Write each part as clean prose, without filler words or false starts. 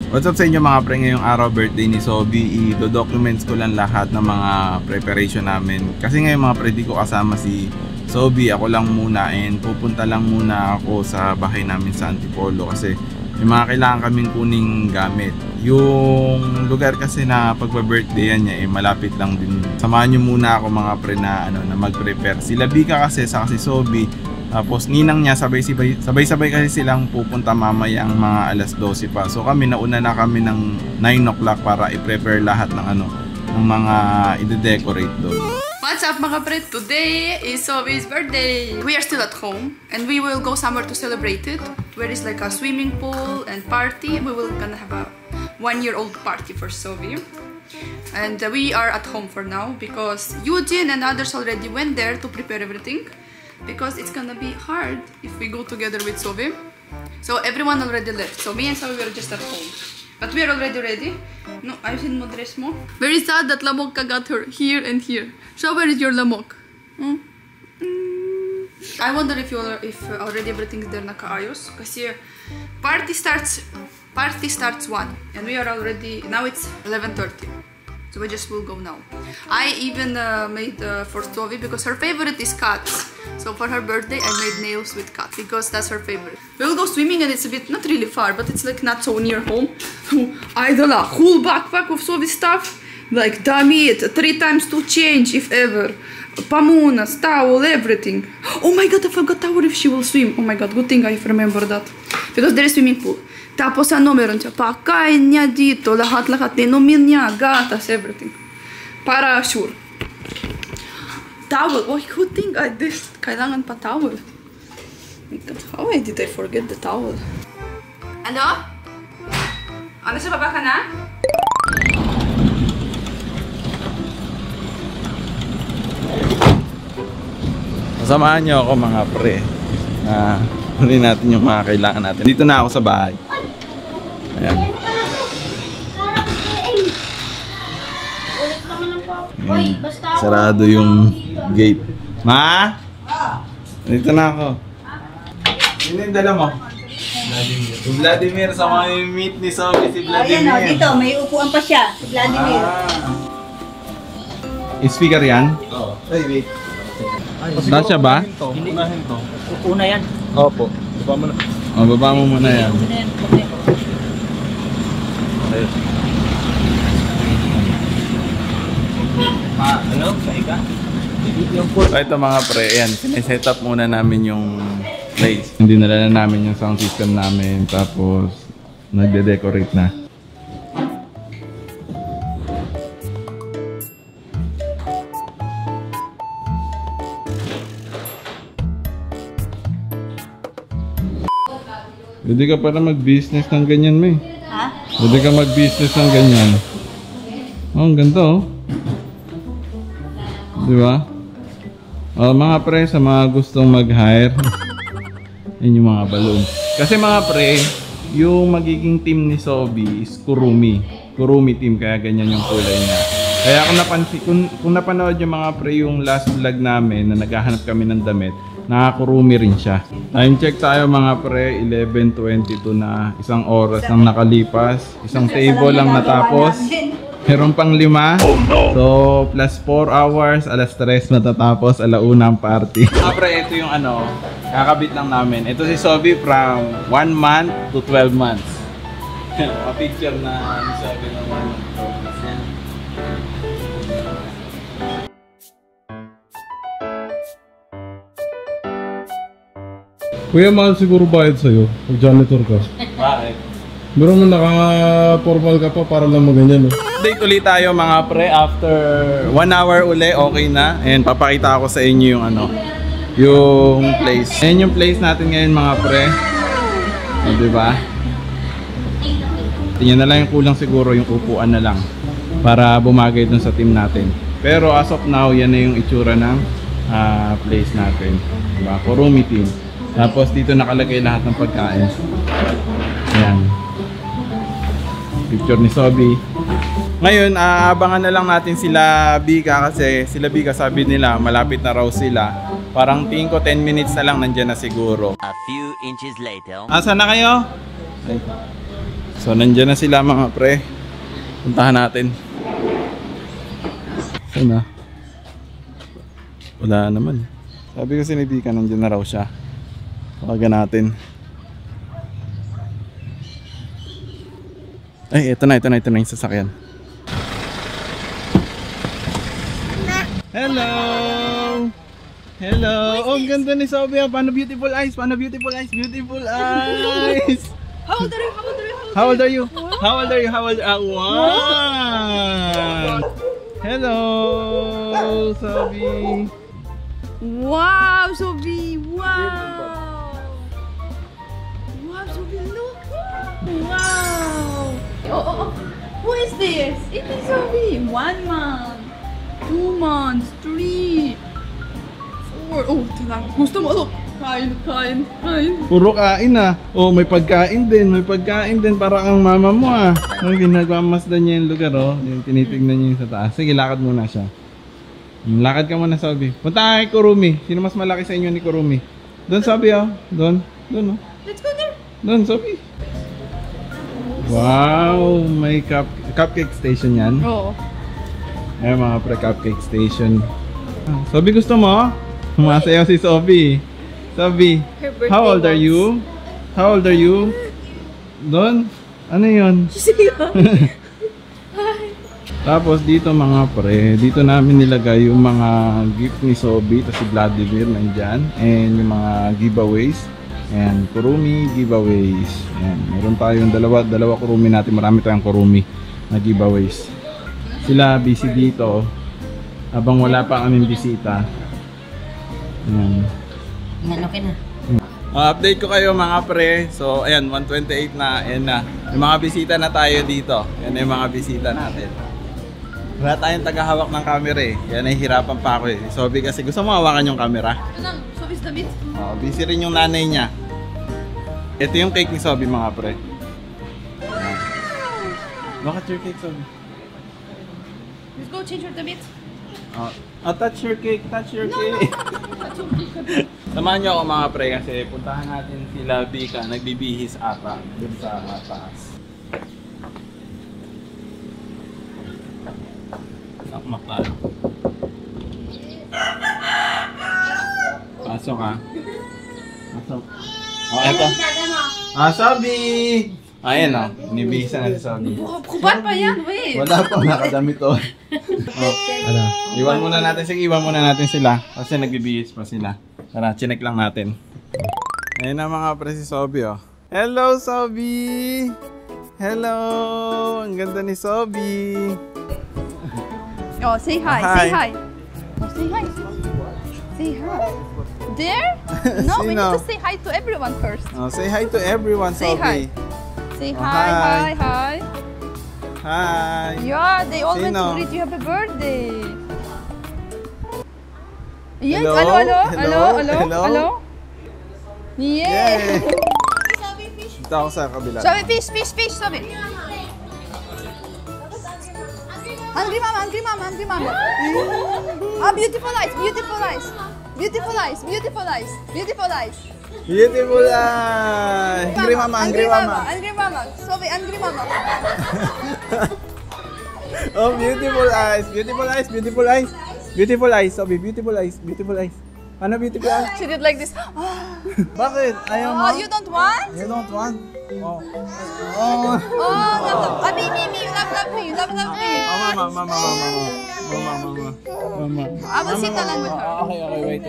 What's up sa inyo mga pre, ngayong araw birthday ni Sobi. I-documents ko lang lahat ng mga preparation namin. Kasi ngayon mga pre, di ko kasama si Sobi, ako lang muna and pupunta lang muna ako sa bahay namin sa Antipolo kasi may mga kailangan kaming kuning gamit. Yung lugar kasi na pagpa-birthday niya malapit lang din. Samahan nyo muna ako mga pre na, na mag-prepare. Sila Bika kasi sa kasi Sobi. Tapos ninang niya sabay-sabay kasi silang pupunta mamayang mga alas 12 pa. So kami nauna na kami ng 9 o'clock para i-prepare lahat ng ng mga i-decorate doon. What's up mga pre? Today is Sobi's birthday. We are still at home and we will go somewhere to celebrate it. Where is like a swimming pool and party. We will gonna have a 1-year-old party for Sobi. And we are at home for now because Eugene and others already went there to prepare everything. Because it's gonna be hard if we go together with Sobi. So everyone already left. So me and Sobi were just at home. But we are already ready. No, I've seen mo dress mo. Very sad that Lamok got her here and here. So where is your Lamok? I wonder if already everything is there nakaayos. Kasi party starts 1 and we are already now it's 11:30. So we just will go now. I even made for Sobi because her favorite is cats. So for her birthday, I made nails with cats because that's her favorite. We will go swimming and it's a bit, not really far, but it's like not so near home. I don't know, whole backpack of Sobi stuff. Like damit, 3 times to change if ever. Pamunas, towel, everything. Oh my god, I forgot towel if she will swim. Oh my god, good thing I remember that. Because there is swimming pool. Tapos meron siya, pakain niya dito, lahat-lahat, inumin niya, gatas, everything. Para sure. Towel, oh, good thing I did. Kailangan pa towel. My God, how did I forget the towel? Ano? Ano, sa baba ka na? Samahan niyo ako mga pre. Huli natin yung mga kailangan natin. Dito na ako sa bahay. Ayan. Sarado yung gate. Ma? Dito na ako. Sino yung dala mo? Vladimir. Si Vladimir sa mga meet ni Sobi, si Vladimir. Ayan o, dito. May upuan pa siya. Si Vladimir. Speaker yan? Oo. Ay, wait. Nasya ba? Hindi. Unahin to. Upo na yan. Opo. Baba mo na. O, baba mo muna yan. Ano? Sa ika? So ito mga pre, ayan, sineset up muna namin yung place. Hindi nalala namin yung sound system namin, tapos nagde-decorate na. Pwede ka pala mag-business ng ganyan, May. Ha? Pwede ka mag-business ng ganyan. Oh, ang ganda oh. Di ba? Oh, mga pre, sa mga gustong mag-hire. Yan yung mga balloon. Kasi mga pre, yung magiging team ni Sobi is Kurumi. Kurumi team, kaya ganyan yung kulay niya. Kaya kung napanood yung mga pre yung last vlog namin na naghahanap kami ng damit, nakakurumi rin siya. Time check tayo mga pre, 11:22 na, 1 oras nang nakalipas, isang table lang natapos. Meron pang 5. So plus 4 hours, alas 3 matatapos, alauna ang party. Pre, ito yung kakabit lang namin. Ito si Sobi from 1 month to 12 months. Pa-picture na ni Sobi ng 1 month to 12 months yan. Kuya, mahal siguro bayad sa'yo pag janitor ka. Bakit? Meron mo naka-formal ka pa para lang maganyan, no? Update ulit tayo mga pre, after 1 hour uli, okay na. And papakita ako sa inyo yung yung place. Ayan yung place natin ngayon mga pre. O, diba? Tingnan na lang yung kulang siguro, yung upuan na lang para bumagay dun sa team natin. Pero as of now, yan na yung itsura ng place natin. Diba? Kurumi team. Tapos dito nakalagay lahat ng pagkain. Ayan. Picture ni Sobi. Ngayon, aabangan na lang natin sila Bika kasi sila Bika sabi nila malapit na raw sila. Parang tingin ko 10 minutes na lang nandyan na siguro. A few inches later. Asa na kayo? Ay. So nandiyan na sila mga pre. Puntahan natin. Saan na? Wala naman. Sabi ko si Nidika, nandiyan na raw siya. Tawagan natin. Ay, ito na yung sasakyan. Hello! Hello! Oh, ang ganda ni Sophia. Paano beautiful eyes? Beautiful eyes! How old are you? How old are you? Wow! Hello, Sophie. Wow, Sophie! Wow! Wow, Sophie, look! Wow! Oh. Who is this? It is Sophie. 1 month, 2 months, 3, 4. Oh, tenang. Gusto mo? Look! Kain. Puro kain ah. Oh, may pagkain din para kang mama mo ah. Ginagmamasdan niya yung lugar oh. Yung tinitignan niya yung sa taas. Sige, lakad muna siya. Lakad ka muna, Sophie. Punta ka kay Kurumi. Sino mas malaki sa inyo ni Kurumi? Doon, Sophie oh. Doon oh. Let's go there. Doon, Sophie. Wow, may cupcake station yan. Oo. Ay, mga pre, cupcake station. Sophie, gusto mo? Masayaw si Sophie. Sophie, Her birthday how old are you? Doon? Ano yun? Tapos dito mga pre, dito namin nilagay yung mga gift ni Sophie, tapos si Vladimir nandyan, and yung mga giveaways, and Kurumi giveaways. Ayan, meron tayong dalawa Kurumi natin, marami tayong Kurumi na giveaways. Sila busy dito, habang wala pa kaming bisita. Ayan. Nalokin na. Update ko kayo mga pre. So ayan, 1:28 na. Ayan na. May mga bisita na tayo dito. Yan na yung mga bisita natin. Wala tayong tagahawak ng camera eh. Yan ay hirapan pa ako eh. Sophie kasi gusto mo hawakan yung camera. Tenang, Sophie's the bit. Busy rin yung nanay niya. Ito yung cake ni Sophie mga pre. Look at your cake, Sophie. Let's go change her the bit. Touch your cake. Samahan niyo ako mga pre kasi puntahan natin sila Bika. Nagbibihis ata dun sa taas. Sakmak tayo. Pasok ha. Pasok. Oh, eto. Sophie! Ayan o, nibihisan na si Sophie. Kubat pa yan, wait. Wala pang nakadamit o. Ano? Iwan muna natin sila kasi nagbibihis pa sila. Tara, chinek lang natin. Ayun na mga pre si Sophie oh. Hello Sophie! Hello! Ang ganda ni Sophie! Oh, say hi. Hi. Say hi. Oh, say hi. Say hi. There? No, we need Sino? to say hi to everyone first. Oh, say hi to everyone, Say Sophie. Say Oh, hi, hi. hi. Hi! Yeah, they all went Sino? to greet you happy birthday. Yes, Hello? hello. Yay! Yeah. Dito ako sa kabila. Sabi, fish, sabi. Hungry mama. Ah, beautiful eyes. Beautiful eyes! Angry mama! Sophie, angry mama. Oh, beautiful eyes, Sophie, beautiful eyes. Ano beautiful eyes? She did like this. Bakit? Ayaw mo? Oh, you don't want? You don't want? Oh. Oh, love. Me. You love me. Oh, mama. I will sit along with her. Okay, wait.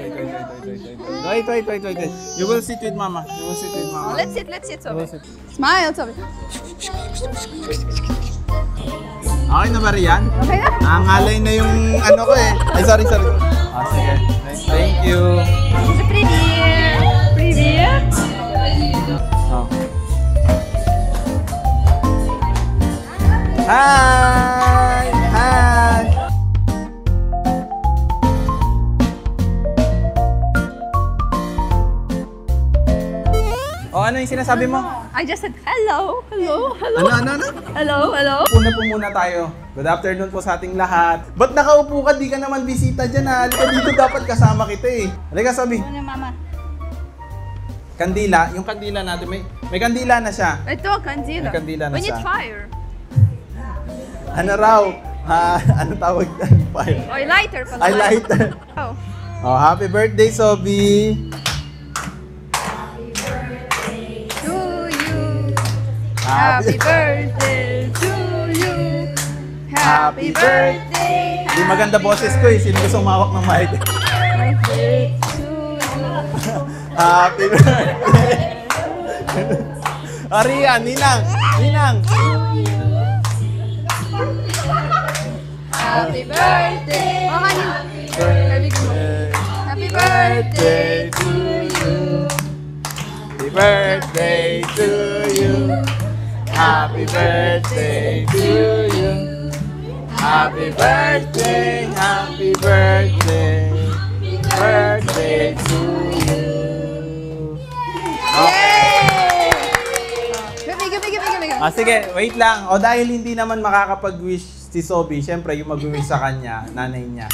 You will sit with mama. Oh, let's sit, Sophie. Smile, Sophie. Okay na ba riyan? Okay na? Nangalay na yung ano ko eh. Ay, sorry. Sige. Thank you. Привет. Oh. Hi! Oh, ano yung sinasabi mo? I just said hello. Ano? Hello. Una po muna tayo. Good afternoon po sa ating lahat. Ba't nakaupo ka? Di ka naman bisita dyan ha. Halika dito, dapat kasama kita eh. Halika, Sophie. Ano, mama? Kandila, yung kandila natin, may kandila na siya. Ito, kandila. May kandila na We need siya. fire. Ano raw? Ano tawag dyan? Fire. Oh, lighter pala. Ay, lighter. Oh. Oh, happy birthday, Sobi! To you. Happy birthday to you. Happy birthday. Di maganda boses ko eh. Sino gusto umawak ng mic? Birthday to you. Happy birthday! Aria, Ninang! Ninang! Happy birthday. Oh, honey. Very good. Happy birthday to you. Happy birthday to you. Happy birthday to you. Happy birthday, happy birthday. Birthday to you. Yay! Give me. Sige, wait lang. O dahil hindi naman makakapag-wish si Sobi, syempre yung mag-wish sa kanya, nanay niya.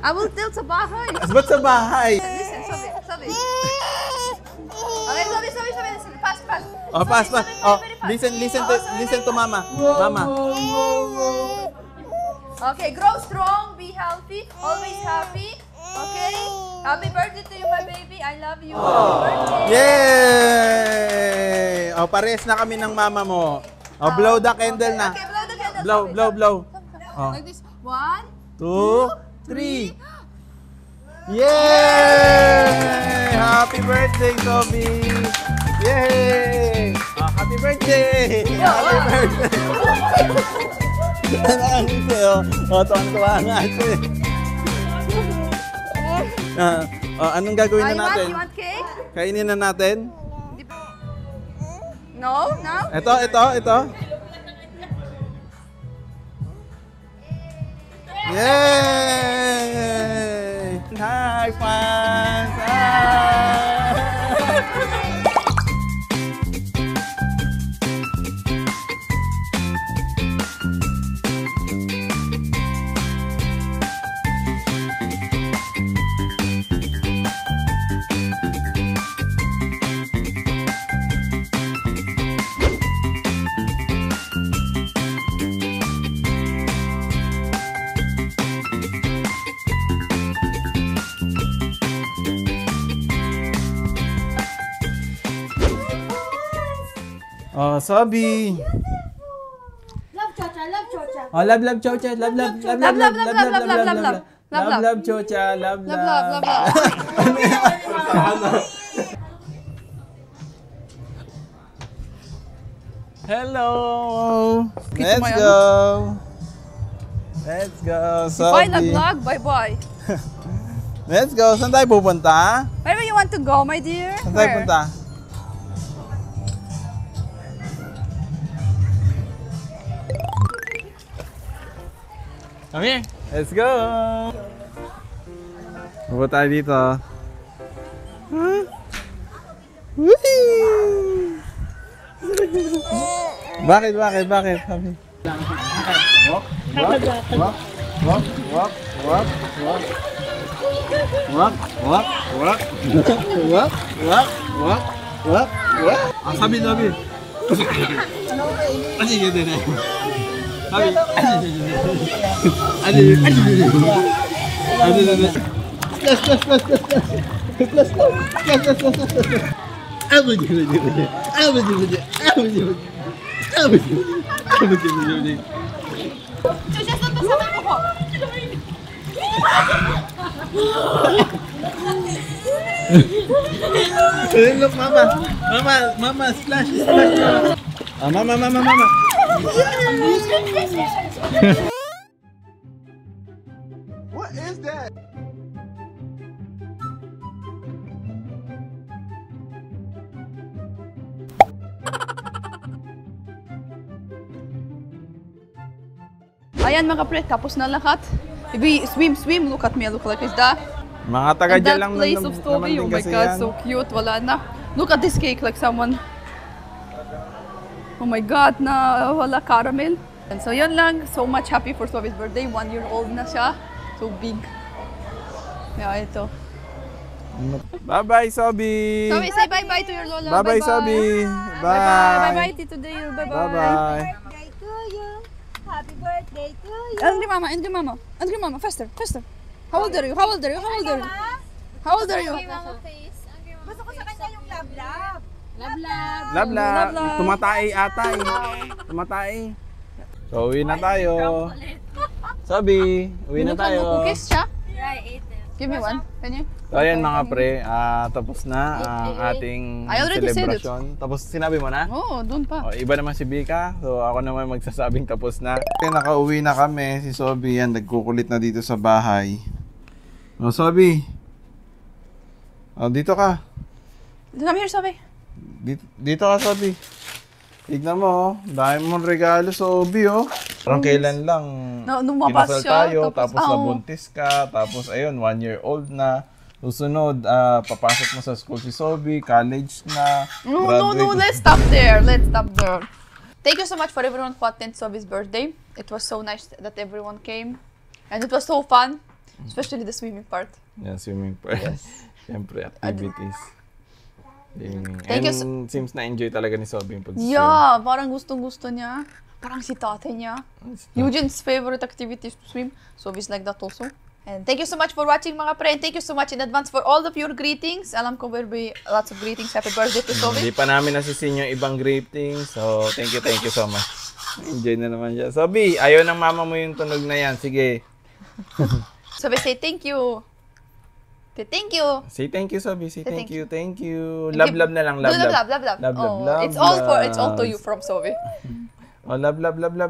I will tell sa bahay. Ba't sa bahay? Listen, Sobi. Okay, Sobi. Listen. Fast. Oh, pass. Oh, listen to mama. Mama. Okay, grow strong, be healthy, always happy. Okay? Happy birthday to you, my baby. I love you. Happy birthday. Yay! Oh, pares na kami ng mama mo. Oh, blow the candle na. Okay, blow the candle. Blow, Sobi. blow, blow. Oh. Like this. 1, 2, 3. Yay! Happy birthday, Sobi! Yay! Oh, happy birthday! Happy birthday! Nakangiti, oh. Oh, tuwang-tuwa nga ito eh. Anong gagawin na natin? You want cake? Kainin na natin? No? Now? Ito. Yay! High five! Oh, Sobi! Love Chocha, love Chocha. Oh, love, Chocha. Love, Chocha. Love. Love. Hello! Kita mo Let's yan? go! Let's go, Bye na Sobi! vlog. Bye. Let's go! Saan tayo pupunta? Where do you want to go, my dear? Saan tayo punta? Come here! Let's go! Pupunta tayo dito. Huh? Whee! Bakit? Sabi. Walk. Sabi. Ano yun din eh? Sabi. Chucha, saan ba sa mo ko? Look, mama, splash. Mama. What is that? Ayan mga pre, tapos na lahat. Maybe swim, look at me, look like this. Mga taga And dyan that lang place of Sobi, oh my god, so cute, wala na. Look at this cake, like someone... Oh my god, na wala caramel. And so yun lang, so much happy for Sobi's birthday, 1 year old na siya. So big. Yeah, ito. Bye-bye, Sobi! Sobi, say bye-bye to your lola. Bye-bye, Sobi! Bye-bye. Bye! Bye-bye, Tito Dale. Bye-bye. Bye-bye! Birthday to you. Happy birthday to you. Angry mama, angry mama. Angry mama, faster, faster. How old are you? How old are you? How old are you? How old are you? Gusto ko sa kanya yung love. Love, love! Tumatay ata eh. Tumatay. So, uwi na tayo. Sobi, uwi na tayo. Cookies siya? Give me one. Can you? So, ayan mga pre, tapos na ang ating I already said it. celebration. Tapos sinabi mo na? Oh, doon pa. O, iba naman si Bika, so ako naman magsasabing tapos na. Nakauwi na kami, si Sobi yan, nagkukulit na dito sa bahay. O, Sobi. O, dito ka. Come here, Sobi. Dito ka, Sobi. Tignan mo, oh. Dahil mong regalo, Sobi, oh. Parang kailan lang. Lumabas Kinasal siya. tayo, tapos nabuntis ka, tapos ayun, 1 year old na. Susunod, papasok mo sa school si Sobi, college na. No, let's stop there. Let's stop there. Thank you so much for everyone who attended Sobi's birthday. It was so nice that everyone came. And it was so fun, especially the swimming part. Yeah, swimming part. Yes. Siyempre, activities. Thank you And seems na-enjoy talaga ni Sobi yung pag-swim. Yeah, parang gustong-gusto niya. Parang si tatay niya. Eugene's favorite activity is to swim. Sobi's like that also. And thank you so much for watching mga pre. And thank you so much in advance for all of your greetings. Alam ko will be lots of greetings. Happy birthday to Sobi. Hindi pa namin nasisin yung ibang greetings. So, thank you so much. Enjoy na naman siya. Sobi, ayaw ng mama mo yung tunog na yan. Sige. Sobi, say thank you. Say thank you. Say thank you, Sobi. Say Say thank you. Thank you. Love na lang. Love. Oh, it's all to you from Sobi. Oh, love. Love. Love.